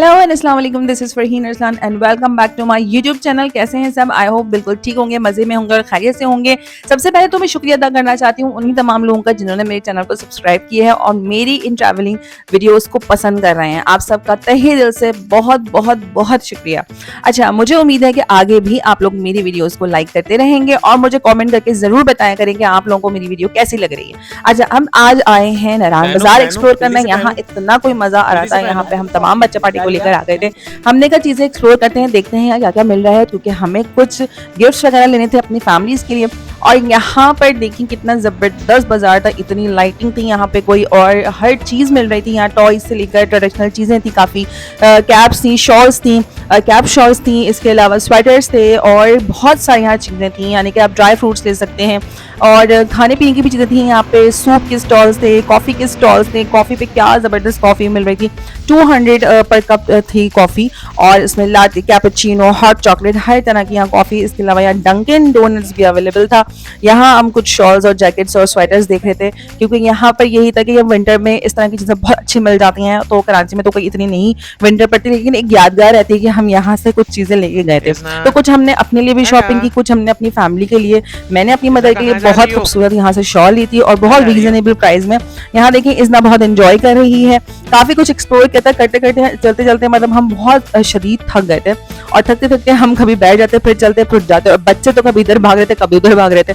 Hello and अस्सलाम वालेकुम, this is Farheen Arsalan and welcome back to my YouTube channel. कैसे हैं सब? आई होप बिल्कुल ठीक होंगे, मज़े में होंगे और खैरियत से होंगे। सबसे पहले तो मैं शुक्रिया अदा करना चाहती हूँ उन्हीं तमाम लोगों का जिन्होंने मेरे चैनल को सब्सक्राइब किया है और मेरी इन ट्रैवलिंग वीडियोस को पसंद कर रहे हैं। आप सबका तहे दिल से बहुत बहुत बहुत शुक्रिया। अच्छा, मुझे उम्मीद है कि आगे भी आप लोग मेरी वीडियोज़ को लाइक करते रहेंगे और मुझे कॉमेंट करके ज़रूर बताया करें कि आप लोगों को मेरी वीडियो कैसी लग रही है। अच्छा, हम आज आए हैं नारायण बाजार एक्सप्लोर करना। यहाँ इतना कोई मज़ा आ रहा था, यहाँ पे हम तमाम बच्चा पार्टी को लेकर आ गए थे। हमने कहा चीजें एक्सप्लोर करते हैं, देखते हैं क्या क्या मिल रहा है, क्योंकि हमें कुछ गिफ्ट्स वगैरह लेने थे अपनी फैमिलीज के लिए। और यहाँ पर देखिए कितना जबरदस्त बाजार था, इतनी लाइटिंग थी यहाँ पे कोई, और हर चीज मिल रही थी यहाँ, टॉयज से लेकर ट्रेडिशनल चीजें थी, काफी कैप्स थी, शॉल्स थी, कैप शॉल्स थी, इसके अलावा स्वेटर्स थे और बहुत सारी यहाँ चीजें थी। यानी कि आप ड्राई फ्रूट्स ले सकते हैं और खाने पीने की भी चीजें थी यहाँ पे। सूप के स्टॉल्स थे, कॉफी के स्टॉल्स थे। कॉफी पे क्या जबरदस्त कॉफी मिल रही थी, 200 पर कप थी कॉफी, और इसमें लाटे, कैपुचिनो, हॉट चॉकलेट, हर तरह की यहाँ कॉफी। इसके अलावा यहाँ डंकिन डोनट्स भी अवेलेबल था। यहाँ हम कुछ शॉल्स और जैकेट्स और स्वेटर्स देख रहे थे, क्योंकि यहाँ पर यही था कि विंटर में इस तरह की चीजें बहुत अच्छी मिल जाती हैं। तो कराची में तो कोई इतनी नहीं विंटर पड़ती, लेकिन एक यादगार रहती है कि हम यहाँ से कुछ चीजें लेके गए थे। तो कुछ हमने अपने लिए भी शॉपिंग की, कुछ हमने अपनी फैमिली के लिए। मैंने अपनी मदर के लिए बहुत खूबसूरत यहाँ से शॉल ली थी और बहुत रीजनेबल प्राइस में। यहाँ देखिए इजना बहुत एंजॉय कर रही है, काफी कुछ एक्सप्लोर करते करते चलते चलते मतलब हम बहुत शदीद थक गए थे, और थकते थकते हम कभी बैठ जाते, फिर चलते फिर जाते, और बच्चे तो कभी इधर भाग रहे थे, कभी उधर भाग रहे थे,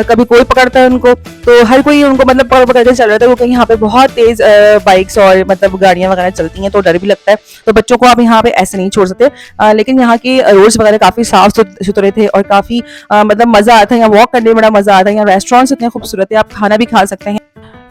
कभी कोई पकड़ता है उनको, तो हर कोई उनको मतलब पकड़ के चल रहा था, क्योंकि यहाँ पे बहुत तेज बाइक्स और मतलब गाड़ियां वगैरह चलती हैं, तो डर भी लगता है। तो बच्चों को आप यहाँ पे ऐसे नहीं छोड़ सकते, लेकिन यहाँ के रोड्स वगैरह काफी साफ सुथरे थे और काफी मतलब मजा आता है। यहाँ वॉक करने में बड़ा मजा आता है। यहाँ रेस्टोरेंट्स इतने खूबसूरत है, आप खाना भी खा सकते हैं।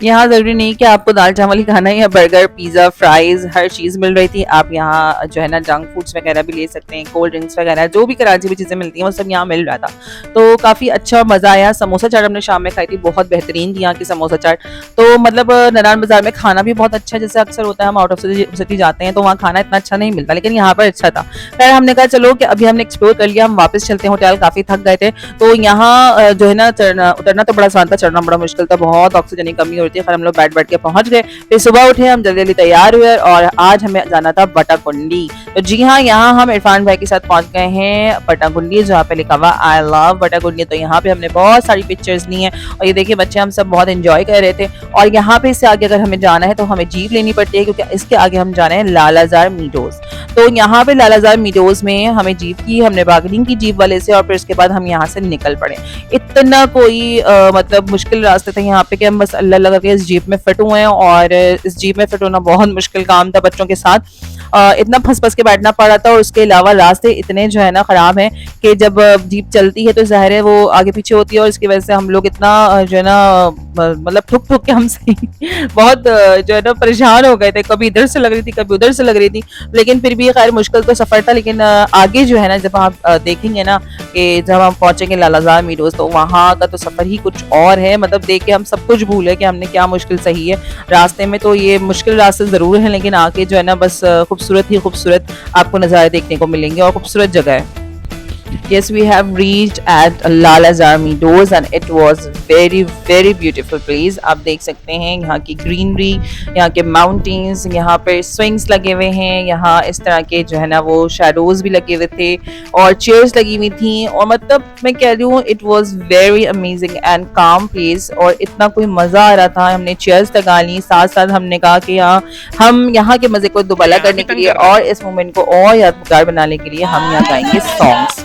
यहाँ जरूरी नहीं कि आपको दाल चावल ही खाना है, या बर्गर, पिज्जा, फ्राइज, हर चीज मिल रही थी। आप यहाँ जो है ना जंक फूड्स वगैरह भी ले सकते हैं, कोल्ड ड्रिंक्स वगैरह, जो भी कराची में चीजें मिलती हैं वो सब यहाँ मिल रहा था। तो काफी अच्छा मजा आया। समोसा चाट हमने शाम में खाई थी, बहुत बेहतरीन थी यहाँ की समोसा चाट। तो मतलब नारायण बाजार में खाना भी बहुत अच्छा है। जैसे अक्सर होता है हम आउट ऑफ सिटी जाते हैं तो वहाँ खाना इतना अच्छा नहीं मिलता, लेकिन यहाँ पर अच्छा था। फिर हमने कहा चलो कि अभी हमने एक्सप्लोर कर लिया, हम वापस चलते हैं होटल, काफी थक गए थे। तो यहाँ जो है ना उतरना तो बड़ा आसान था, चढ़ना बड़ा मुश्किल था, बहुत ऑक्सीजन की कमी होती है। फिर हम लोग बैठ के पहुंच गए। फिर सुबह उठे, हम जल्दी जल्दी तैयार हुए और आज हमें जाना था बटाकुंडी। तो जी हाँ, यहाँ हम इरफान भाई के साथ पहुंच गए हैं बटाकुंडी, जहाँ पे लिखा हुआ आई लव बटाकुंडी। तो यहाँ पे हमने बहुत सारी पिक्चर्स ली हैं और ये देखिए बच्चे हम सब बहुत एंजॉय कर रहे थे। और यहाँ पे इससे आगे अगर हमें जाना है तो हमें जीप लेनी पड़ती है, क्योंकि इसके आगे हम जा रहे हैं लालाजार मीडोज। तो यहाँ पे लालाजार मीडोज में हमें जीप की, हमने बार्गेनिंग की जीप वाले से, और फिर उसके बाद हम यहाँ से निकल पड़े। इतना कोई मतलब मुश्किल रास्ते थे यहाँ पे कि हम बस अल्लाह लगा के इस जीप में फिट हुए हैं, और इस जीप में फिट होना बहुत मुश्किल काम था बच्चों के साथ। इतना फंस के बैठना पड़ा था, और उसके अलावा रास्ते इतने जो है ना खराब हैं कि जब जीप चलती है तो ज़ाहिर है वो आगे पीछे होती है, और इसकी वजह से हम लोग इतना जो है ना मतलब ठुक ठुक के हम बहुत जो है ना परेशान हो गए थे। कभी इधर से लग रही थी, कभी उधर से लग रही थी, लेकिन फिर भी खैर मुश्किल तो सफर था। लेकिन आगे जो है ना जब आप देखेंगे ना कि जब हम पहुंचेंगे लालाजार मीडोज, तो वहाँ का तो सफर ही कुछ और है। मतलब देख के हम सब कुछ भूले कि हमने क्या मुश्किल सही है रास्ते में। तो ये मुश्किल रास्ते जरूर है, लेकिन आके जो है ना बस खूबसूरत ही खूबसूरत आपको नज़ारे देखने को मिलेंगे और खूबसूरत जगह है। Yes, we have reached at Lalazar Meadows and it was very beautiful place. आप देख सकते हैं यहाँ की ग्रीनरी, यहाँ के माउंटेन्स, यहाँ पर स्विंग्स लगे हुए हैं, यहाँ इस तरह के जो है ना वो शैडोज भी लगे हुए थे और चेयर्स लगी हुई थी। और मतलब मैं कह रही हूँ it was very amazing and काम प्लेस, और इतना कोई मज़ा आ रहा था। हमने चेयर्स लगा ली, साथ साथ हमने कहा कि हम यहाँ के मज़े को दोबारा करने के लिए और इस मोमेंट को और यादगार बनाने के लिए हम यहाँ गाएंगे सॉन्ग्स।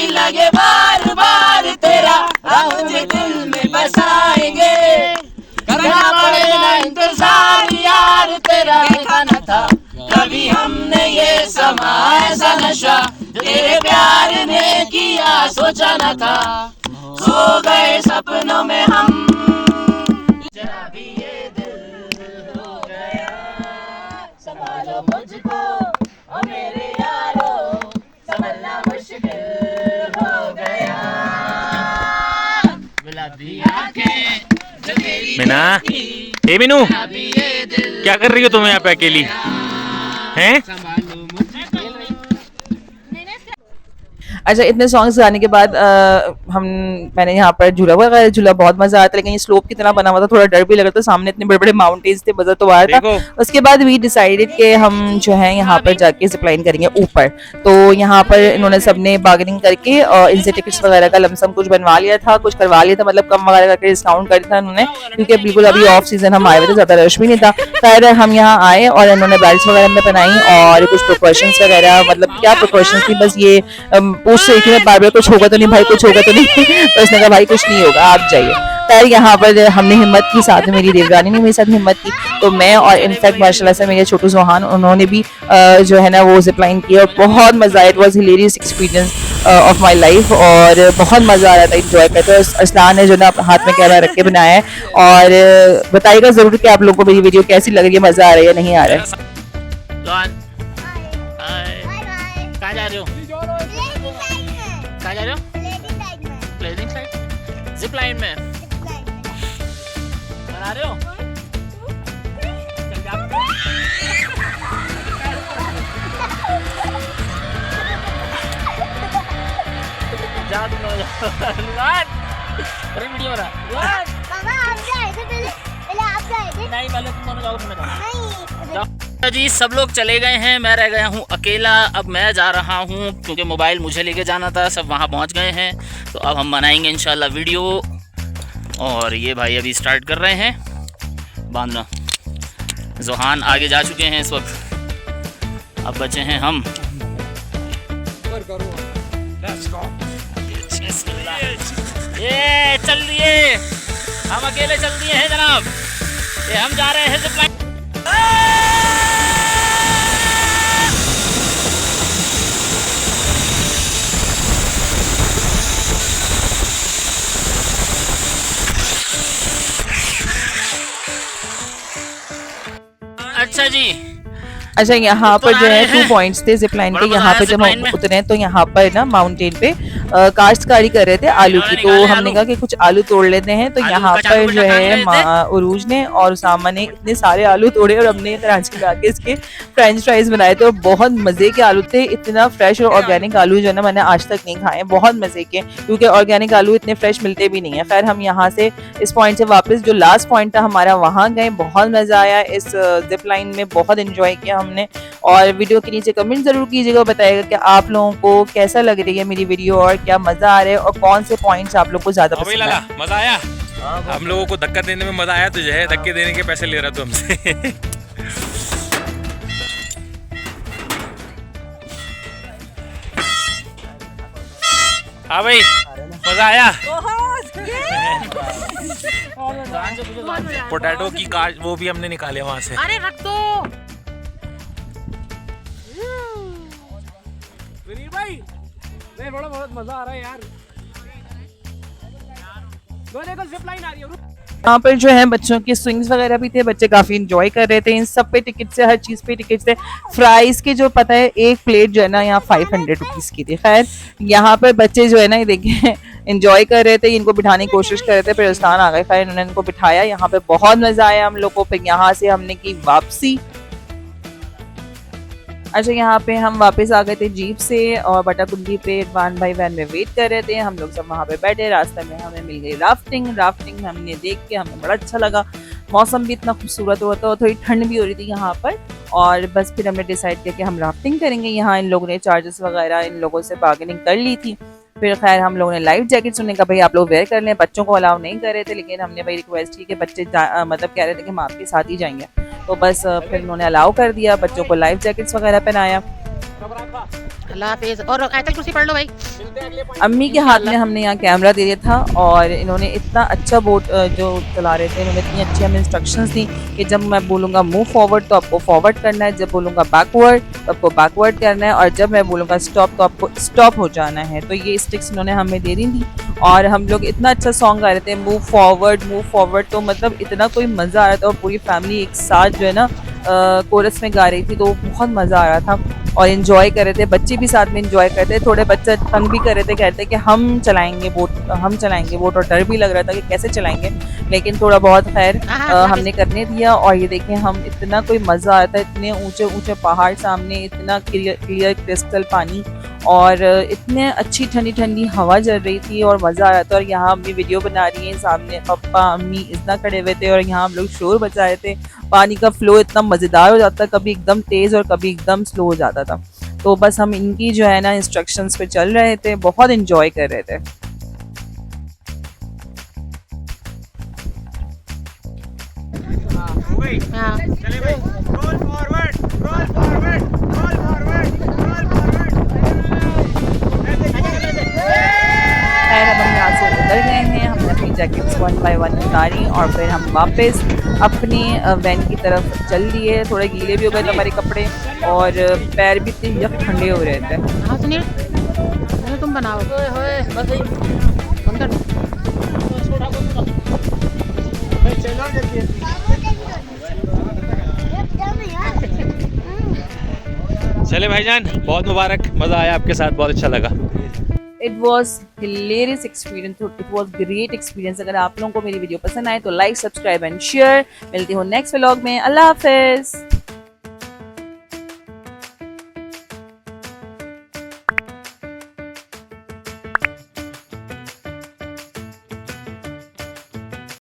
लगे बार बार तेरा मुझे दिल में बसाएंगे, करना पड़ेगा इंतजार यार तेरा। देखा न था कभी हमने ये समा ऐसा नशा, तेरे प्यार ने किया सोचा न था। सो गए सपनों में हम। जरा भी ये दिल हो गया, संभालो मुझको ओ मेरे यारो, संभलना मुश्किल हो गया। गुलाबी आंखें जो तेरी मीना, देखी, ए मीनू, गुलाबी ये दिल क्या कर रही हो तुम यहाँ पे अकेली हैं? संभालो मुझको। अच्छा, इतने सॉन्ग्स गाने के बाद मैंने यहाँ पर झूला वगैरह झूला, बहुत मजा आया था, लेकिन ये स्लोप की तरह बना हुआ था, थोड़ा डर भी लग रहा था, सामने इतने बड़े बड़े माउंटेन्स थे, मजा तो आ रहा था। देखो। उसके बाद वी डिसाइडेड कि हम जो है यहाँ पर जाके जिपलाइन करेंगे ऊपर। तो यहाँ पर इन्होंने सबने बार्गेनिंग करके इनसे टिकट्स वगैरह का लमसम कुछ बनवा लिया था, कुछ करवा लिया था, मतलब कम वगैरह करके डिस्काउंट कर दिया था उन्होंने, क्योंकि बिल्कुल अभी ऑफ सीजन हम आए हुए थे, ज्यादा रश भी नहीं था। खैर हम यहाँ आए और इन्होंने बेल्ट वगैरह में बनाई और कुछ प्रिकॉशंस वगैरह, मतलब क्या प्रिकॉशंस थी, बस ये पूछ रही थी मैं बार बार कुछ होगा तो नहीं भाई, कुछ होगा तो नहीं तो उसने कहा भाई कुछ नहीं होगा, आप जाइए। खैर यहाँ पर हमने हिम्मत की, साथ में मेरी देवरानी ने मेरे साथ हिम्मत की, तो मैं और इनफैक्ट माशाल्लाह से मेरे छोटू सुहान, उन्होंने भी जो है ना वो जिपलाइन किया और बहुत मजा आया। It was hilarious experience of my life और बहुत मजा आ रहा था, एंजॉय करते। असलान है जो ना हाथ में कैमरा रख के बनाया है और बताइएगा जरूर कि आप लोगों को मेरी वीडियो कैसी लग रही है, मजा आ रहा है या नहीं आ रहा है। कहाँ जा रहे हो? कहाँ जा रहे हो? ब्लेजिंग साइड, जिप लाइन में बना रहे हो? चल जा। जा तुम लोग जाओ। अरे वीडियो बना। मामा आप जाए थे पहले आप जाए थे। नहीं पहले तुम दोनों जाओ, मैं नहीं जाओ। जी सब लोग चले गए हैं, मैं रह गया हूँ अकेला। अब मैं जा रहा हूँ क्योंकि मोबाइल मुझे लेके जाना था, सब वहाँ पहुँच गए हैं, तो अब हम बनाएंगे इंशाल्लाह वीडियो। और ये भाई अभी स्टार्ट कर रहे हैं बांधना। जोहान आगे जा चुके हैं इस वक्त, अब बचे हैं हम। ये चल दिए, हम अकेले चल दिए हैं जनाब, ये हम जा रहे हैं जिपलाइन। अच्छा जी, अच्छा यहाँ पर जो है 2 पॉइंट्स थे जिप लाइन के। यहाँ पे जब हम उतरे तो यहाँ पर ना माउंटेन पे काश्तकारी कर रहे थे आलू की, तो हमने कहा कि कुछ आलू तोड़ लेते हैं। तो यहाँ पर जो है उरूज ने और उसामा ने इतने सारे आलू तोड़े और हमने कराची ला के इसके फ्रेंच फ्राइज बनाए थे और बहुत मजे के आलू थे। इतना फ्रेश और ऑर्गेनिक आलू जो है ना मैंने आज तक नहीं खाए, बहुत मजे के, क्योंकि ऑर्गेनिक आलू इतने फ्रेश मिलते भी नहीं है। खैर हम यहाँ से इस पॉइंट से वापस जो लास्ट पॉइंट था हमारा वहाँ गए, बहुत मजा आया इस जिप लाइन में, बहुत एंजॉय किया हमने। और वीडियो के नीचे कमेंट जरूर कीजिएगा, बताइएगा कि आप लोगों को कैसा लग रही है मेरी वीडियो और क्या मजा आ रहा है और कौन से पॉइंट्स आप लोग को ज्यादा पसंद आए। मजा आया, हम लोगों को धक्का देने में मजा आया, तुझे है धक्के देने के पैसे ले रहा तू हमसे। हाँ भाई मजा आया। पोटैटो की काट वो भी हमने निकाले वहां से। अरे रख दो भाई, नहीं बड़ा बहुत मजा आ रहा है यार। देखो जिप लाइन आ रही है। यहाँ पर जो है बच्चों के स्विंग्स वगैरह भी थे, बच्चे काफी इंजॉय कर रहे थे। इन सब पे टिकट से, हर चीज पे टिकट थे। फ्राइज के जो पता है एक प्लेट जो है ना यहाँ 500 रुपीज की थी। खैर यहाँ पर बच्चे जो है ना ये देखिए इंजॉय कर रहे थे, इनको बिठाने की कोशिश कर रहे थे, फिर उस्तान आ गए, खैर इन्होंने इनको बिठाया। यहाँ पे बहुत मजा आया हम लोग को। फिर यहाँ से हमने की वापसी। अच्छा यहाँ पे हम वापस आ गए थे जीप से और बटाकुंडी पे इरफान भाई वैन में वेट कर रहे थे। हम लोग सब वहाँ पे बैठे, रास्ते में हमें मिल गई राफ्टिंग हमने देख के हमें बड़ा अच्छा लगा। मौसम भी इतना खूबसूरत हुआ था और थोड़ी ठंड भी हो रही थी यहाँ पर, और बस फिर हमने डिसाइड किया कि हम राफ्टिंग करेंगे। यहाँ इन लोगों ने चार्जेस वगैरह इन लोगों से बार्गेनिंग कर ली थी। फिर खैर हम लोगों ने लाइफ जैकेट्स, उन्होंने कहा भाई आप लोग वेयर कर लें, बच्चों को अलाउ नहीं कर रहे थे, लेकिन हमने भाई रिक्वेस्ट की कि बच्चे मतलब कह रहे थे कि हम आपके साथ ही जाएंगे, तो बस फिर उन्होंने अलाउ कर दिया, बच्चों को लाइफ जैकेट्स वगैरह पहनाया। अल्लाह हाफिज। और आयतल कुर्सी पढ़ लो भाई। अम्मी के हाथ में हमने यहाँ कैमरा दे दिया था और इन्होंने इतना अच्छा बोट जो चला रहे थे, इन्होंने इतनी अच्छी हमें इंस्ट्रक्शंस दी कि जब मैं बोलूँगा मूव फॉरवर्ड तो आपको फॉरवर्ड करना है, जब बोलूँगा बैकवर्ड तो आपको बैकवर्ड करना है, और जब मैं बोलूँगा स्टॉप तो आपको स्टॉप हो जाना है। तो ये स्टिक्स इन्होंने हमें दे दी थी और हम लोग इतना अच्छा सॉन्ग गा रहे थे, मूव फॉरवर्ड, तो मतलब इतना कोई मज़ा आ रहा था और पूरी फैमिली एक साथ जो है ना कोरस में गा रही थी, तो बहुत मज़ा आ रहा था और इन्जॉय कर रहे थे। बच्चे भी साथ में इन्जॉय करते थे, थोड़े बच्चे तंग भी कर रहे थे, कहते कि हम चलाएंगे बोट, और डर भी लग रहा था कि कैसे चलाएंगे, लेकिन थोड़ा बहुत खैर हमने करने दिया। और ये देखें हम इतना कोई मज़ा आ रहा था, इतने ऊंचे ऊंचे पहाड़ सामने, इतना क्लियर क्रिस्टल पानी और इतने अच्छी ठंडी ठंडी हवा चल रही थी और मज़ा आ रहा था। और यहाँ अम्मी वीडियो बना रही हैं, सामने पापा अम्मी इतना खड़े हुए थे और यहाँ हम लोग शोर बचा रहे थे। पानी का फ्लो इतना मज़ेदार हो जाता, कभी एकदम तेज़ और कभी एकदम स्लो हो जाता था। तो बस हम इनकी जो है ना इंस्ट्रक्शंस पे चल रहे थे, बहुत इंजॉय कर रहे थे। हाँ। चले भाई, roll forward, roll forward, roll forward, roll forward. खैर अब हम यहाँ से उतर गए हैं, हमने अपनी जैकेट्स 1 बाय 1 उतारी और फिर हम वापस अपनी वैन की तरफ चल दिए। थोड़े गीले भी हो गए थे हमारे कपड़े और पैर भी इतने यक ठंडे हो रहे थे। हाँ सुनील, चलो तुम बनाओ। चले भाईजान, बहुत मुबारक, मज़ा आया आपके साथ, बहुत अच्छा लगा। It was hilarious experience, it was great experience. अगर आप लोगों को मेरी वीडियो पसंद आए तो लाइक, सब्सक्राइब एंड शेयर। मिलती हूँ नेक्स्ट व्लॉग में। अल्लाह हाफिज़।